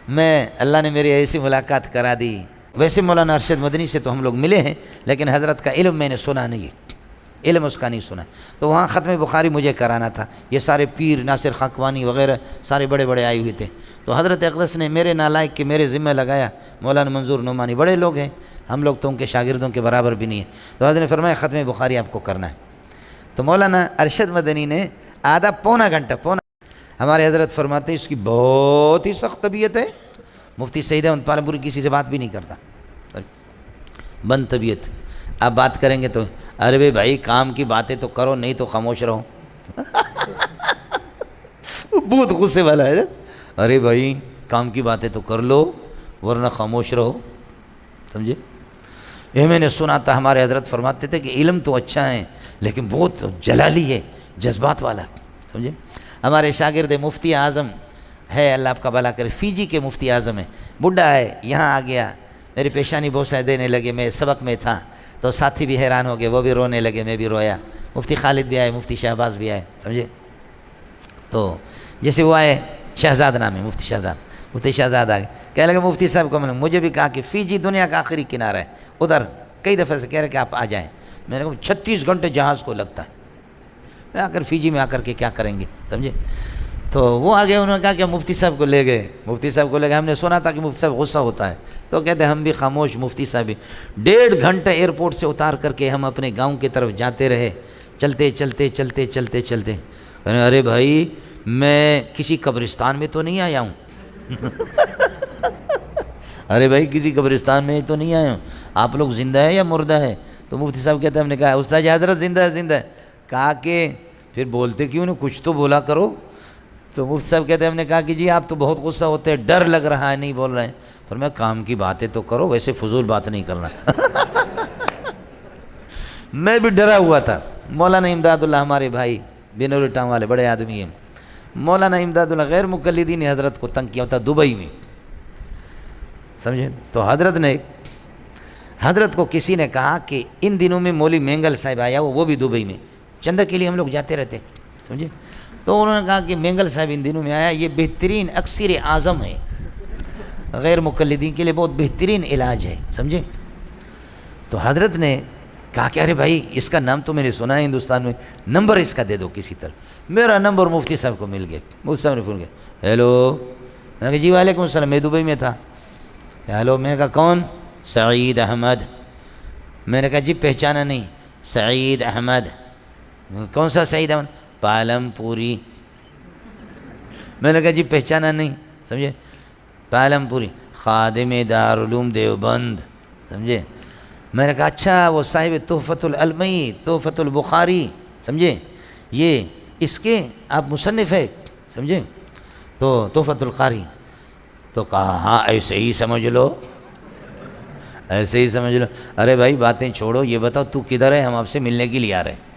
میں اللہ نے میری ایسی ملاقات کرا دی. ویسے مولانا ارشد مدنی سے تو ہم لوگ ملے ہیں، لیکن حضرت کا علم میں نے سنا نہیں ہے، علم اس کا نہیں سنا. تو وہاں ختم بخاری مجھے کرانا تھا. یہ سارے پیر ناصر خاکوانی وغیرہ سارے بڑے بڑے آئے ہوئے تھے. تو حضرت اقدس نے میرے نالائق کے میرے ذمہ لگایا. مولانا منظور نعمانی بڑے لوگ ہیں، ہم لوگ تو ان کے شاگردوں کے برابر بھی نہیں ہیں. تو حضرت نے فرمایا ختم بخاری آپ کو کرنا ہے. تو مولانا ارشد مدنی نے آدھا پونا گھنٹہ ہمارے حضرت فرماتے ہیں اس کی بہت ہی سخت طبیعت ہے. مفتی سعید احمد پالنپوری کسی سے بات بھی نہیں کرتا، بند طبیعت. آپ بات کریں گے تو ارے بھائی کام کی باتیں تو کرو، نہیں تو خاموش رہو. بہت غصے والا ہے. ارے بھائی کام کی باتیں تو کر لو ورنہ خاموش رہو. سمجھے؟ یہ میں نے سنا تھا. ہمارے حضرت فرماتے تھے کہ علم تو اچھا ہے لیکن بہت جلالی ہے، جذبات والا. سمجھے؟ ہمارے شاگرد مفتی اعظم ہے، اللہ آپ کا بھلا کرے، فیجی کے مفتی اعظم ہے، بڈھا ہے. یہاں آ گیا، میری پیشانی بوسہ دینے لگے. میں سبق میں تھا تو ساتھی بھی حیران ہو گئے، وہ بھی رونے لگے، میں بھی رویا. مفتی خالد بھی آئے، مفتی شہباز بھی آئے. سمجھے؟ تو جیسے وہ آئے، شہزاد نام ہے، مفتی شہزاد. مفتی شہزاد آ گئے، کہنے لگے مفتی صاحب کو. مجھے بھی کہا کہ فیجی دنیا کا آخری کنارہ ہے، ادھر کئی دفعہ سے کہہ رہے کہ آپ آ جائیں. میں نے کہا 36 گھنٹے جہاز کو لگتا ہے، میں آ کر فیجی میں آ کر کے کیا کریں گے. سمجھے؟ تو وہ آگے انہوں نے کہا کہ مفتی صاحب کو لے گئے. مفتی صاحب کو لے گئے. ہم نے سنا تھا کہ مفتی صاحب غصہ ہوتا ہے، تو کہتے ہیں ہم بھی خاموش. مفتی صاحب بھی 1.5 گھنٹہ ایئرپورٹ سے اتار کر کے ہم اپنے گاؤں کی طرف جاتے رہے، چلتے چلتے چلتے چلتے چلتے. ارے بھائی میں کسی قبرستان میں تو نہیں آیا ہوں. ارے بھائی کسی قبرستان میں تو نہیں آیا ہوں، آپ لوگ زندہ ہے یا مردہ ہے؟ تو مفتی صاحب کہتے ہیں، ہم نے کہا استاد حضرت زندہ ہے زندہ ہے. کہا کہ پھر بولتے کیوں نہیں، کچھ تو بولا کرو. تو مفتی صاحب کہتے ہیں، ہم نے کہا کہ جی آپ تو بہت غصہ ہوتے ہیں، ڈر لگ رہا ہے، نہیں بول رہے ہیں. پر میں کام کی باتیں تو کرو، ویسے فضول بات نہیں کرنا. میں بھی ڈرا ہوا تھا. مولانا امداد اللہ ہمارے بھائی بنور ٹاؤن والے بڑے آدمی ہیں. مولانا امداد اللہ غیر مقلدین حضرت کو تنگ کیا ہوتا دبئی میں. سمجھے؟ تو حضرت نے، حضرت کو کسی نے کہا کہ ان دنوں میں مولوی مینگل صاحب آیا، وہ بھی دبئی میں، چندہ کے لیے ہم لوگ جاتے رہتے. سمجھے؟ تو انہوں نے کہا کہ مینگل صاحب ان دنوں میں آیا، یہ بہترین اکثر اعظم ہے، غیر مقلدین کے لیے بہت بہترین علاج ہے. سمجھے؟ تو حضرت نے کہا کہ ارے بھائی اس کا نام تو میں نے سنا ہے ہندوستان میں، نمبر اس کا دے دو کسی طرح. میرا نمبر مفتی صاحب کو مل گیا. مفتی صاحب نے فون کیا، ہیلو. میں نے کہا جی وعلیکم السلام، میں دبئی میں تھا. ہیلو. میں نے کہا کون؟ سعید احمد. میں نے کہا جی پہچانا نہیں. سعید احمد. کون سا سعید احمد؟ پالم پوری. میں نے کہا جی پہچانا نہیں. سمجھے؟ پالم پوری خادم دارالعلوم دیوبند. سمجھے؟ میں نے کہا اچھا وہ صاحب تحفۃ العلمی، تحفۃ البخاری. سمجھے؟ یہ اس کے آپ مصنف ہے. سمجھے؟ تو تحفۃ القاری. تو کہا ہاں ایسے ہی سمجھ لو، ایسے ہی سمجھ لو. ارے بھائی باتیں چھوڑو، یہ بتاؤ تو کدھر ہے، ہم آپ سے ملنے کے لیے آ رہے ہیں.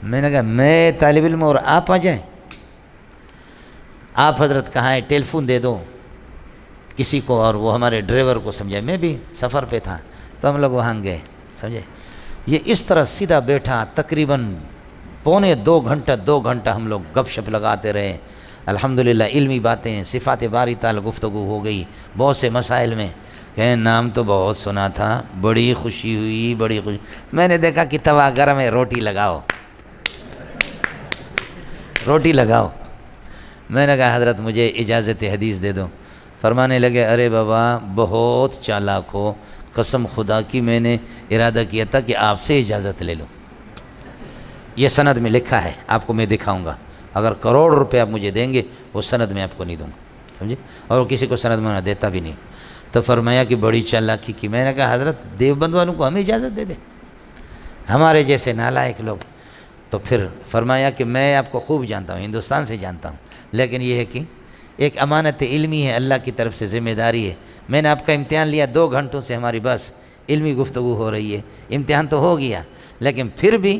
میں نے کہا میں طالب علم اور آپ آ جائیں. آپ حضرت کہاں ہے، ٹیلی فون دے دو کسی کو. اور وہ ہمارے ڈرائیور کو سمجھائے، میں بھی سفر پہ تھا تو ہم لوگ وہاں گئے. سمجھے؟ یہ اس طرح سیدھا بیٹھا تقریباً 2 گھنٹہ ہم لوگ گپ شپ لگاتے رہے. الحمدللہ علمی باتیں، صفات باری تعالی گفتگو ہو گئی بہت سے مسائل میں. کہ نام تو بہت سنا تھا، بڑی خوشی ہوئی، بڑی خوشی. میں نے دیکھا کہ توا گرم ہے، روٹی لگاؤ، روٹی لگاؤ. میں نے کہا حضرت مجھے اجازت حدیث دے دو. فرمانے لگے ارے بابا بہت چالاک ہو، قسم خدا کی میں نے ارادہ کیا تھا کہ آپ سے اجازت لے لوں. یہ سند میں لکھا ہے، آپ کو میں دکھاؤں گا. اگر کروڑ روپے آپ مجھے دیں گے وہ سند میں آپ کو نہیں دوں گا. سمجھے؟ اور وہ کسی کو سند میں نہ دیتا بھی نہیں. تو فرمایا کہ بڑی چالاکی کی. میں نے کہا حضرت دیوبند والوں کو ہمیں اجازت دے دیں، ہمارے جیسے نالائق لوگ. تو پھر فرمایا کہ میں آپ کو خوب جانتا ہوں، ہندوستان سے جانتا ہوں، لیکن یہ ہے کہ ایک امانت علمی ہے، اللہ کی طرف سے ذمہ داری ہے. میں نے آپ کا امتحان لیا، 2 گھنٹوں سے ہماری بس علمی گفتگو ہو رہی ہے. امتحان تو ہو گیا لیکن پھر بھی